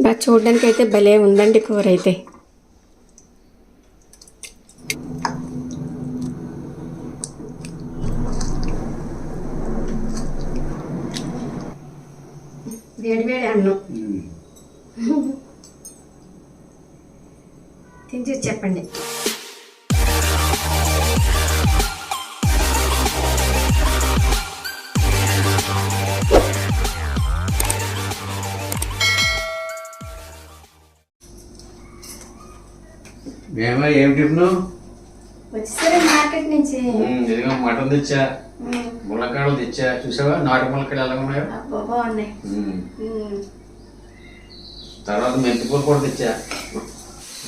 బాగా చూడడానికి అయితే భలే ఉందండి కూర అయితే. వేడి వేడి అన్నం తిని చెప్పండి. మేమా ఏం టిఫిన్ వచ్చేసరి మార్కెట్ నుంచి ఇదిగో మటన్ తెచ్చా, ములక్కాడలు తెచ్చా. చూసావా నాటు ములక్కాడలు ఎలా ఉన్నాయో? బాగున్నాయి. తర్వాత మెంతికూర కూడా తెచ్చా.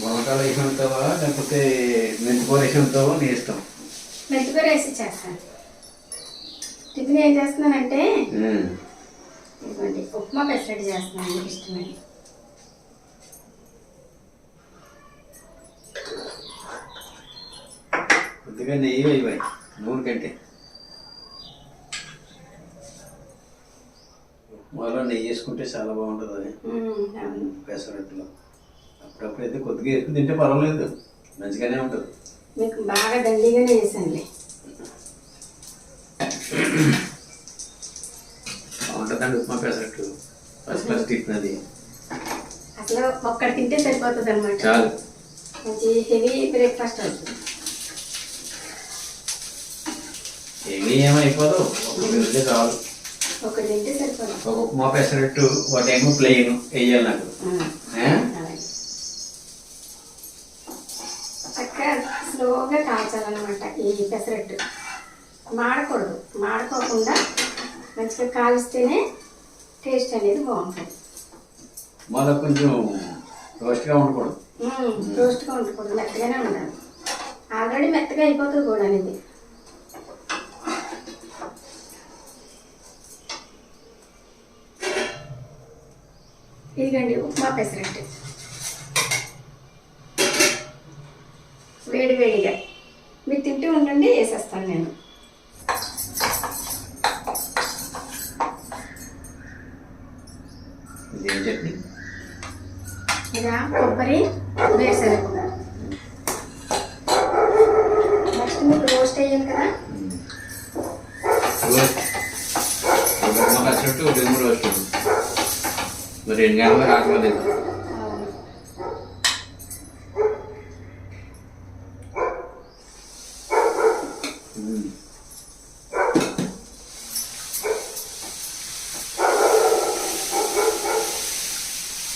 ములక్కాడలు వేసి ఉంటావా లేకపోతే మెంతికూర వేసి ఉంటావా నీ ఇష్టం. మెంతికూర వేసి చేస్తాను. టిఫిన్ ఏం చేస్తున్నానంటే ఇదిగోండి ఉప్మా పెసరట్టు చేస్తున్నాను, మీకు ఇష్టమని. కొద్దిగా నెయ్యి వేయబాయి నూనె కంటే. ఉప్మాలో నెయ్యి వేసుకుంటే చాలా బాగుంటుంది పెసరట్టులో. అప్పుడప్పుడు అయితే కొద్దిగా వేసుకుని తింటే పర్వాలేదు, మంచిగానే ఉంటుంది. మీకు బాగా దండిగానే వేసానులే. బాగుంటుందండి upma pesarattu, first class tiffin అది. అసలు ఒక్కటి తింటే సరిపోతుంది అనమాట, చాలు. మంచి హెవీ బ్రేక్ఫాస్ట్ అవుతుంది. ఏమీ ఏమైపోదు, ఒక తింటే చాలు. ఒకటి తింటే సరిపోదు. ఒక ఉప్మా పెసరట్టు ఒకటేమో ప్లెయిన్ వేయాలి నాకు. చక్కగా స్లోగా కాల్చాలన్నమాట ఈ పెసరట్టు. మాడకూడదు, మాడుకోకుండా మంచిగా కాల్స్తేనే టేస్ట్ అనేది బాగుంటుంది. మళ్ళీ కొంచెం రోస్ట్గా ఉండకూడదు. రోస్ట్గా ఉండకూడదు, మెత్తగానే ఉండాలి. ఆల్రెడీ మెత్తగా అయిపోతుంది కూడా అనేది. ఇదిగండి ఉప్మా పెసరట్టు వేడి వేడిగా మీరు తింటూ ఉండండి, వేసేస్తాను నేను. ఇదేం చట్నీ? ఇక కొబ్బరి వేరుశనగ. నెక్స్ట్ మీకు రోస్ట్ వేయాలి కదా. ఉప్మా పెసరట్టు రెండు రోస్ట్ మరి 2 గంటలకు రాకపోలేదు.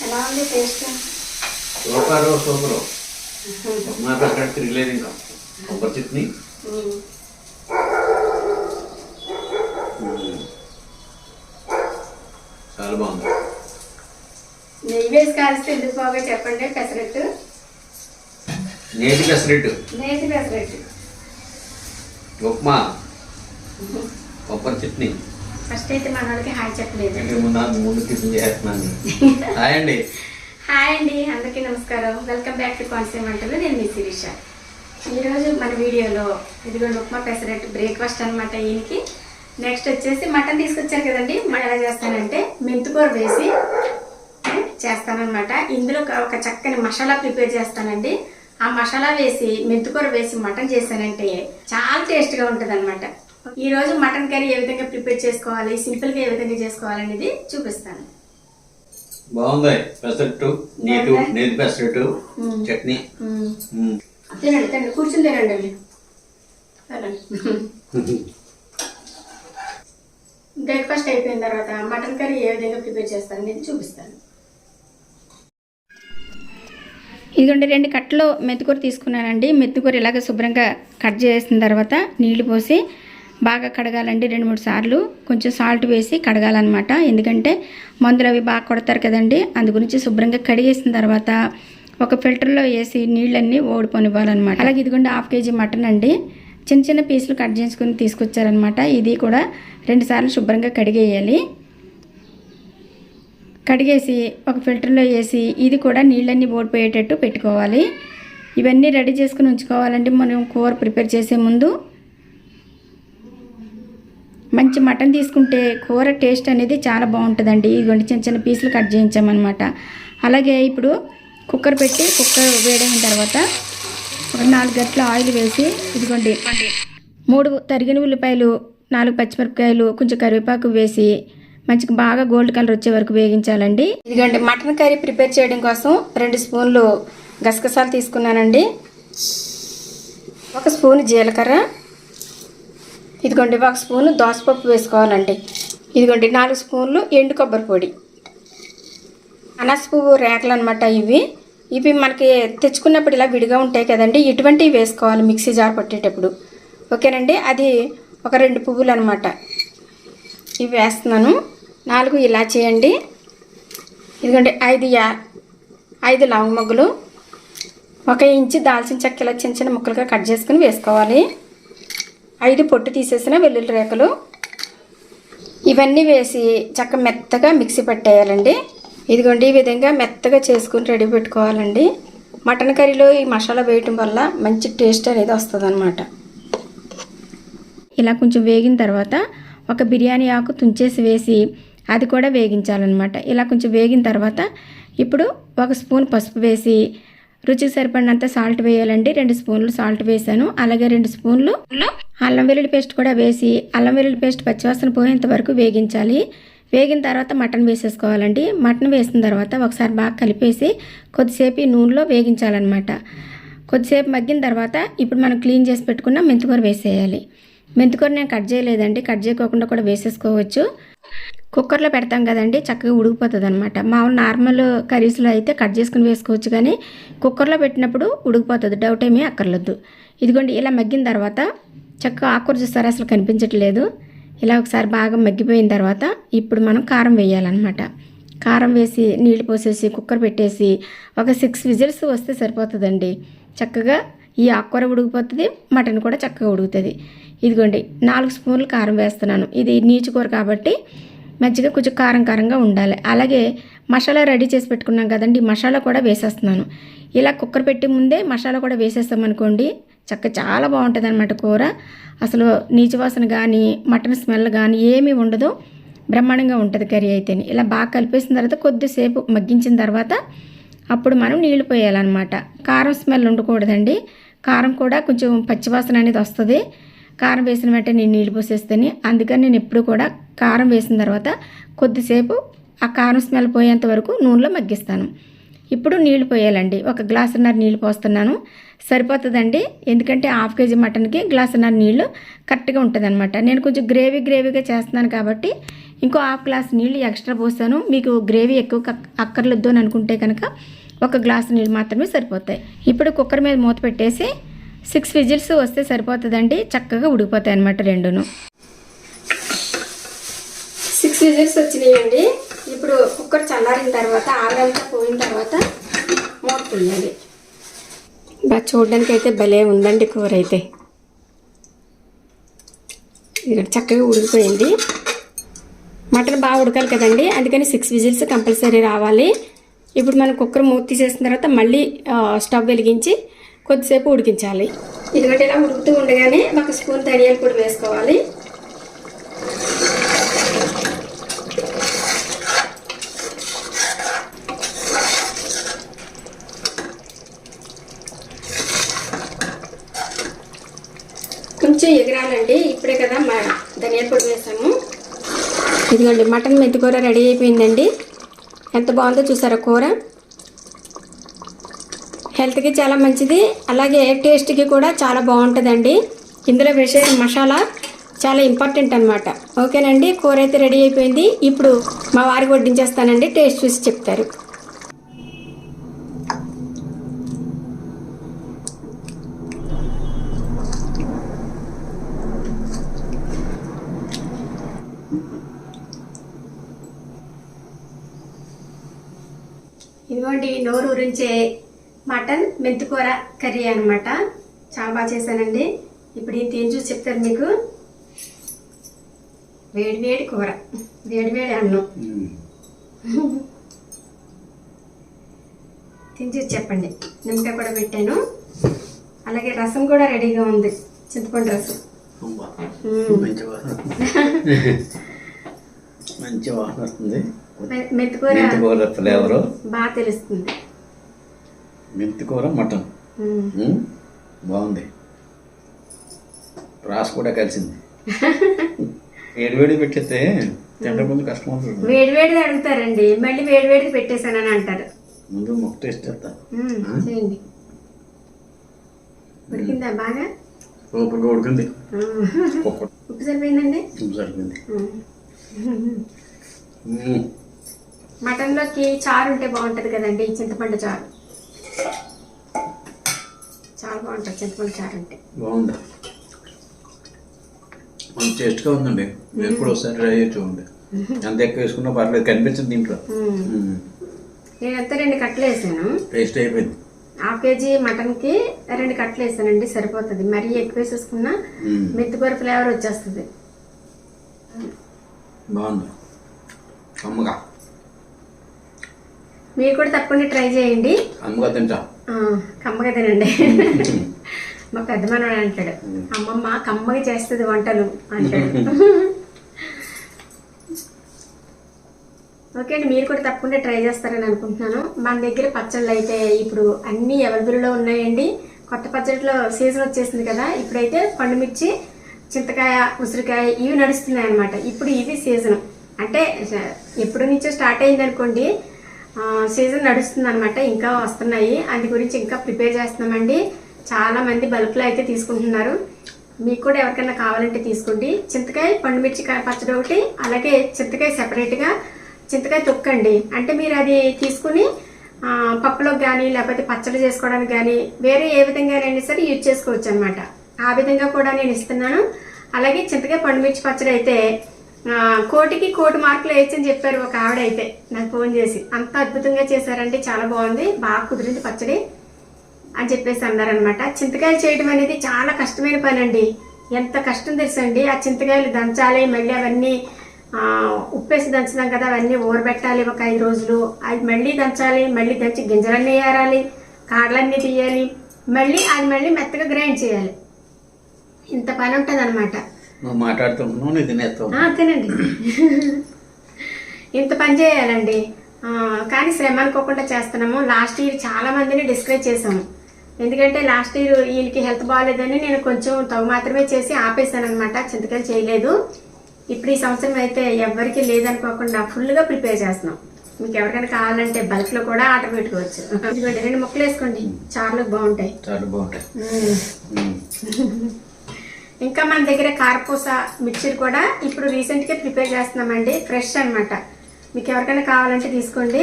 ఎలా ఉంది టేస్ట్? సూపర్. ఉప్మా పెసరట్టు తిరగలేదు ఇంకా. కొబ్బరి చట్నీ చాలా బాగుంది. నెయ్యి వేసి కాల్స్తే ఎందుకు బాగా చెప్పండి. పెసరట్టు నేతి పెసరట్టు, ఉప్మా, కొబ్బరి చట్నీ. ఫస్ట్ అయితే మన వాళ్ళకి హాయ్ చెప్పలేదు. ముందు టిఫిన్ చేస్తున్నాను. హాయ్ అండి. హాయ్ అండి, అందరికీ నమస్కారం. వెల్కమ్ బ్యాక్ టు కోనసీమ వంటలు. నేను మీ శిరీష. ఈరోజు మన వీడియోలో ఇదిగోండి ఉప్మా పెసరట్టు బ్రేక్ఫాస్ట్ అనమాట. ఈయనకి నెక్స్ట్ వచ్చేసి మటన్ తీసుకొచ్చారు కదండి. మనం ఎలా చేస్తానంటే మెంతికూర వేసి చేస్తానన్నమాట. ఇందులో ఒక చక్కని మసాలా ప్రిపేర్ చేస్తానండి. ఆ మసాలా వేసి మెంతికూర వేసి మటన్ చేశానంటే చాలా టేస్ట్గా ఉంటుంది అనమాట. ఈరోజు మటన్ కర్రీ ఏ విధంగా ప్రిపేర్ చేసుకోవాలి, సింపుల్గా ఏ విధంగా చేసుకోవాలనేది చూపిస్తాను. బాగుంది పెసరట్టు, నేతి పెసరట్టు చట్నీ. తినండి, కూర్చుని తినండి. బ్రేక్ఫాస్ట్ అయిపోయిన తర్వాత మటన్ కర్రీ ఏ విధంగా ప్రిపేర్ చేస్తాను అనేది చూపిస్తాను. ఇదిగోండి 2 కట్టలు మెంతికూర తీసుకున్నానండి. మెంతికూర ఇలాగ శుభ్రంగా కట్ చేసిన తర్వాత నీళ్లు పోసి బాగా కడగాలండి 2-3 సార్లు. కొంచెం సాల్ట్ వేసి కడగాలన్నమాట. ఎందుకంటే మందులు అవి బాగా కొడతారు కదండి. అందు గురించి శుభ్రంగా కడిగేసిన తర్వాత ఒక ఫిల్టర్లో వేసి నీళ్ళన్నీ ఓడిపోనివ్వాలన్నమాట. అలాగే ఇదిగోండి 1/2 కేజీ మటన్ అండి. చిన్న చిన్న పీసులు కట్ చేసుకుని తీసుకొచ్చారనమాట. ఇది కూడా 2 సార్లు శుభ్రంగా కడిగేయాలి. కడిగేసి ఒక ఫిల్టర్లో వేసి ఇది కూడా నీళ్ళన్నీ ఓడిపోయేటట్టు పెట్టుకోవాలి. ఇవన్నీ రెడీ చేసుకుని ఉంచుకోవాలండి మనం కూర ప్రిపేర్ చేసే ముందు. మంచి మటన్ తీసుకుంటే కూర టేస్ట్ అనేది చాలా బాగుంటుందండి. ఇదిగోండి చిన్న చిన్న పీసులు కట్ చేయించామన్నమాట. అలాగే ఇప్పుడు కుక్కర్ పెట్టి కుక్కర్ వేడైన తర్వాత ఒక 4 గంటల ఆయిల్ వేసి ఇదిగోండి 3 తరిగిన ఉల్లిపాయలు, 4 పచ్చిమిరపకాయలు, కొంచెం కరివేపాకు వేసి మంచిగా బాగా గోల్డ్ కలర్ వచ్చే వరకు వేగించాలండి. ఇదిగోండి మటన్ కర్రీ ప్రిపేర్ చేయడం కోసం 2 స్పూన్లు గసగసాలు తీసుకున్నానండి, 1 స్పూన్ జీలకర్ర, ఇదిగోండి 1 స్పూన్ దోసపప్పు వేసుకోవాలండి, ఇదిగోండి 4 స్పూన్లు ఎండు కొబ్బరి పొడి, అనాస పువ్వు రేకలు అనమాట. ఇవి మనకి తెచ్చుకున్నప్పుడు ఇలా విడిగా ఉంటాయి కదండి, ఇటువంటివి వేసుకోవాలి మిక్సీ జార్ పట్టేటప్పుడు. ఓకేనండి. అది ఒక 2 పువ్వులు అనమాట, ఇవి వేస్తున్నాను. 4 ఇలాచీ అండి, ఇదిగోండి 5 లవంగ మొగ్గలు, 1 ఇంచు దాల్చిన చెక్క ఇలా చిన్న చిన్న ముక్కలుగా కట్ చేసుకుని వేసుకోవాలి. 5 పొట్టు తీసేసిన వెల్లుల్లి రేకలు, ఇవన్నీ వేసి చక్క మెత్తగా మిక్సీ పట్టేయాలండి. ఇదిగోండి ఈ విధంగా మెత్తగా చేసుకుని రెడీ పెట్టుకోవాలండి. మటన్ కర్రీలో ఈ మసాలా వేయటం వల్ల మంచి టేస్ట్ అనేది వస్తుంది అనమాట. ఇలా కొంచెం వేగిన తర్వాత ఒక బిర్యానీ ఆకు తుంచేసి వేసి అది కూడా వేగించాలన్నమాట. ఇలా కొంచెం వేగిన తర్వాత ఇప్పుడు 1 స్పూన్ పసుపు వేసి రుచికి సరిపడినంత సాల్ట్ వేయాలండి. 2 స్పూన్లు సాల్ట్ వేసాను. అలాగే 2 స్పూన్లు అల్లం వెల్లుల్లి పేస్ట్ కూడా వేసి అల్లం వెల్లుల్లి పేస్ట్ పచ్చివాసన పోయేంత వరకు వేగించాలి. వేగిన తర్వాత మటన్ వేసేసుకోవాలండి. మటన్ వేసిన తర్వాత ఒకసారి బాగా కలిపేసి కొద్దిసేపు ఈ నూనెలో వేగించాలన్నమాట. కొద్దిసేపు మగ్గిన తర్వాత ఇప్పుడు మనం క్లీన్ చేసి పెట్టుకున్న మెంతికూర వేసేయాలి. మెంతికూర నేను కట్ చేయలేదండి, కట్ చేయకోకుండా కూడా వేసేసుకోవచ్చు. కుక్కర్లో పెడతాం కదండి, చక్కగా ఉడికిపోతుంది అనమాట. మామూలు నార్మల్ కర్రీస్లో అయితే కట్ చేసుకుని వేసుకోవచ్చు, కానీ కుక్కర్లో పెట్టినప్పుడు ఉడికిపోతుంది, డౌట్ ఏమీ అక్కర్లేదు. ఇదిగోండి ఇలా మగ్గిన తర్వాత చక్కగా ఆకుకూర చూస్తారా అసలు కనిపించట్లేదు. ఇలా ఒకసారి బాగా మగ్గిపోయిన తర్వాత ఇప్పుడు మనం కారం వేయాలన్నమాట. కారం వేసి నీళ్ళు పోసేసి కుక్కర్ పెట్టేసి ఒక 6 విజిల్స్ వస్తే సరిపోతుందండి. చక్కగా ఈ ఆకుకూర ఉడికిపోతుంది, మటన్ కూడా చక్కగా ఉడుకుతుంది. ఇదిగోండి 4 స్పూన్లు కారం వేస్తున్నాను. ఇది నీచుకూర కాబట్టి మంచిగా కొంచెం కారం కారంగా ఉండాలి. అలాగే మసాలా రెడీ చేసి పెట్టుకున్నాం కదండి, మసాలా కూడా వేసేస్తున్నాను. ఇలా కుక్కర్ పెట్టి ముందే మసాలా కూడా వేసేస్తామనుకోండి చాలా బాగుంటుంది అనమాట కూర. అసలు నీచు వాసన కానీ మటన్ స్మెల్ కానీ ఏమీ ఉండదు, బ్రహ్మాండంగా ఉంటుంది కర్రీ అయితేనే. ఇలా బాగా కలిపేసిన తర్వాత కొద్దిసేపు మగ్గించిన తర్వాత అప్పుడు మనం నీళ్లు పోయాలన్నమాట. కారం స్మెల్ ఉండకూడదండి, కారం కూడా కొంచెం పచ్చివాసన అనేది వస్తుంది కారం వేసిన వెంటనే నేను నీళ్ళు పోసేస్తేనే. అందుకని నేను ఎప్పుడు కూడా కారం వేసిన తర్వాత కొద్దిసేపు ఆ కారం స్మెల్ పోయేంత వరకు నూనెలో మగ్గిస్తాను. ఇప్పుడు నీళ్లు పోయాలండి. 1 గ్లాసున్నర నీళ్ళు పోస్తున్నాను, సరిపోతుందండి. ఎందుకంటే 1/2 కేజీ మటన్కి గ్లాసున్నర నీళ్ళు కరెక్ట్గా ఉంటుంది అనమాట. నేను కొంచెం గ్రేవీగా చేస్తున్నాను కాబట్టి ఇంకో 1/2 గ్లాస్ నీళ్ళు ఎక్స్ట్రా పోస్తాను. మీకు గ్రేవీ ఎక్కువ అక్కర్లేదు అని అనుకుంటే కనుక 1 గ్లాసు నీళ్ళు మాత్రమే సరిపోతాయి. ఇప్పుడు కుక్కర్ మీద మూత పెట్టేసి 6 విజిల్స్ వస్తే సరిపోతుందండి, చక్కగా ఉడికిపోతాయి అన్నమాట రెండును. 6 విజిల్స్ వచ్చినాయండి. ఇప్పుడు కుక్కర్ చల్లారిన తర్వాత ఆరంతా పోయిన తర్వాత మూత తీయాలి. బాగా చూడడానికి అయితే భలే ఉందండి కూర అయితే. ఇక్కడ చక్కగా ఉడికిపోయింది. మటన్ బాగా ఉడకాలి కదండి, అందుకని 6 విజిల్స్ కంపల్సరీ రావాలి. ఇప్పుడు మనం కుక్కర్ మూత తీసేసిన తర్వాత మళ్ళీ స్టవ్ వెలిగించి కొద్దిసేపు ఉడికించాలి. ఇదిగోటి ఇలా ఉడుకుతూ ఉండగానే 1 స్పూన్ ధనియాల పొడి వేసుకోవాలి. కొంచెం ఎగరాలండి, ఇప్పుడే కదా ధనియాల పొడి వేసాము. ఇదిగోండి మటన్ మెంతికూర రెడీ అయిపోయిందండి. ఎంత బాగుందో చూసారా కూర. హెల్త్కి చాలా మంచిది, అలాగే టేస్ట్కి కూడా చాలా బాగుంటుందండి. ఇందులో వేసే మసాలా చాలా ఇంపార్టెంట్ అనమాట. ఓకేనండి, కూర అయితే రెడీ అయిపోయింది. ఇప్పుడు మా వారికి వడ్డించేస్తానండి, టేస్ట్ చూసి చెప్తారు. ఇదిగోండి నోరు ఊరించే మటన్ మెంతికూర కర్రీ అనమాట. చాలా బాగా చేశానండి. ఇప్పుడు ఈ తిని చూసి చెప్తారు మీకు. వేడి కూర, వేడి అన్నం తిని చూసి చెప్పండి. నిమ్మకాయ కూడా పెట్టాను, అలాగే రసం కూడా రెడీగా ఉంది, చింతపండు రసం. మంచి వాసన వస్తుంది. మెంతికూర మెంతికూర ఫ్లేవరు, బాగా తెలుస్తుంది. మెంతికూర మటన్ బాగుంది. ప్రాస్ కూడా కలిసింది. వేడి పెట్టేస్తే తింటే ముందు కష్టం అవుతుంది. వేడివేడిది అడుగుతారండి, మళ్ళీ వేడివేడిది పెట్టేశానని అంటారు. ముందు మొక్క టేస్ట్ చేస్తా. చేయండి. ఉడికిందా బాగా? సూపర్గా ఉడికింది. ఉప్పు సరిపోయిందండి? ఉప్పు సరిపోయింది. మటన్లోకి చారు ఉంటే బాగుంటుంది కదండి, చింతపండు చారు చాలా బాగుంటుంది. చింతపండు చారు అంటే బాగుంది, మంచి టేస్ట్గా ఉందండి. మీరు కూడా ఒకసారి ట్రై చేసి చూడండి. ఎంత ఎక్కువ వేసుకున్నా పర్లేదు, కనిపించింది దీంట్లో. నేనంతా 2 కట్టలు వేసాను. టేస్ట్ అయిపోయింది. 1/2 కేజీ మటన్కి 2 కట్టలు వేసానండి, సరిపోతుంది. మరీ ఎక్కువ వేసేసుకున్నా మెంతికూర ఫ్లేవర్ వచ్చేస్తుంది. బాగుంది, అమ్మగా. మీరు కూడా తప్పకుండా ట్రై చేయండి. అమ్మగా తింటా. కమ్మగా తినండి. మా పెద్ద మనవాడు అంటాడు, అమ్మమ్మ కమ్మగా చేస్తుంది వంటలు అంటాడు. ఓకే అండి, మీరు కూడా తప్పకుండా ట్రై చేస్తారని అనుకుంటున్నాను. మన దగ్గర పచ్చళ్ళు అయితే ఇప్పుడు అన్నీ అవైలబుల్లో ఉన్నాయండి. కొత్త పచ్చడిలో సీజన్ వచ్చేసింది కదా, ఇప్పుడైతే పండుమిర్చి, చింతకాయ, ఉసిరికాయ ఇవి నడుస్తున్నాయి అన్నమాట. ఇప్పుడు ఇది సీజన్ అంటే ఎప్పటి నుంచో స్టార్ట్ అయింది అనుకోండి, సీజన్ నడుస్తుంది అనమాట. ఇంకా వస్తున్నాయి, అందు గురించి ఇంకా ప్రిపేర్ చేస్తున్నామండి. చాలా మంది బల్క్లో అయితే తీసుకుంటున్నారు. మీకు కూడా ఎవరికైనా కావాలంటే తీసుకోండి. చింతకాయ, పండుమిర్చి పచ్చడి ఒకటి, అలాగే చింతకాయ సెపరేట్గా, చింతకాయ తొక్కండి. అంటే మీరు అది తీసుకుని పప్పులోకి కానీ లేకపోతే పచ్చడి చేసుకోవడానికి కానీ వేరే ఏ విధంగానైనా సరే యూజ్ చేసుకోవచ్చు అనమాట. ఆ విధంగా కూడా నేను ఇస్తున్నాను. అలాగే చింతకాయ పండుమిర్చి పచ్చడి అయితే 1,00,00,000 మార్కులు వేయచ్చని చెప్పారు ఒక ఆవిడ అయితే నాకు ఫోన్ చేసి. అంత అద్భుతంగా చేశారంటే చాలా బాగుంది, బాగా కుదిరింది పచ్చడి అని చెప్పేసి అన్నారనమాట. చింతకాయలు చేయడం అనేది చాలా కష్టమైన పని అండి. ఎంత కష్టం తెలుసండి. ఆ చింతకాయలు దంచాలి, మళ్ళీ అవన్నీ ఉప్పేసి దంచుదాం కదా, అవన్నీ ఊరబెట్టాలి ఒక 5 రోజులు. అది మళ్ళీ దంచాలి, మళ్ళీ దంచి గింజలన్నీ ఏరాలి, కాడలన్నీ తీయాలి, మళ్ళీ మెత్తగా గ్రైండ్ చేయాలి. ఇంత పని ఉంటుంది అనమాట. నువ్వు మాట్లాడుతున్నావు, నేను తినేస్తావు. తినండి. ఇంత పని చేయాలండి, కానీ శ్రమ అనుకోకుండా చేస్తున్నాము. లాస్ట్ ఇయర్ చాలా మందిని డిస్కరేజ్ చేసాము. ఎందుకంటే లాస్ట్ ఇయర్ వీళ్ళకి హెల్త్ బాగాలేదని నేను కొంచెం తగు మాత్రమే చేసి ఆపేసాను అనమాట, చింతకాయలు చేయలేదు. ఇప్పుడు ఈ సంవత్సరం అయితే ఎవరికి లేదనుకోకుండా ఫుల్గా ప్రిపేర్ చేస్తున్నాం. మీకు ఎవరికైనా కావాలంటే బల్క్లో కూడా ఆర్డర్ పెట్టుకోవచ్చు. ఇదిగోండి 2 ముక్కలు వేసుకోండి, చారులకు బాగుంటాయి. చాలా బాగుంటాయి. ఇంకా మన దగ్గర కారపూస మిక్చర్ కూడా ఇప్పుడు రీసెంట్గా ప్రిపేర్ చేస్తున్నామండి, ఫ్రెష్ అనమాట. మీకు ఎవరికైనా కావాలంటే తీసుకోండి.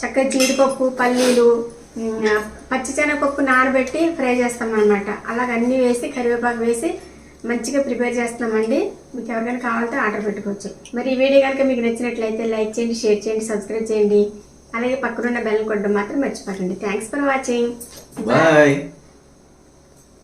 చక్కగా జీడిపప్పు, పల్లీలు, పచ్చిశనగపప్పు నానబెట్టి ఫ్రై చేస్తాం అనమాట. అలాగ అన్నీ వేసి కరివేపాకు వేసి మంచిగా ప్రిపేర్ చేస్తున్నామండి. మీకు ఎవరికైనా కావాలంటే ఆర్డర్ పెట్టుకోవచ్చు. మరి ఈ వీడియో కనుక మీకు నచ్చినట్లయితే లైక్ చేయండి, షేర్ చేయండి, సబ్స్క్రైబ్ చేయండి. అలాగే పక్కనున్న బెల్ కొట్టడం మాత్రం మర్చిపోకండి. Thanks for watching. బాయ్.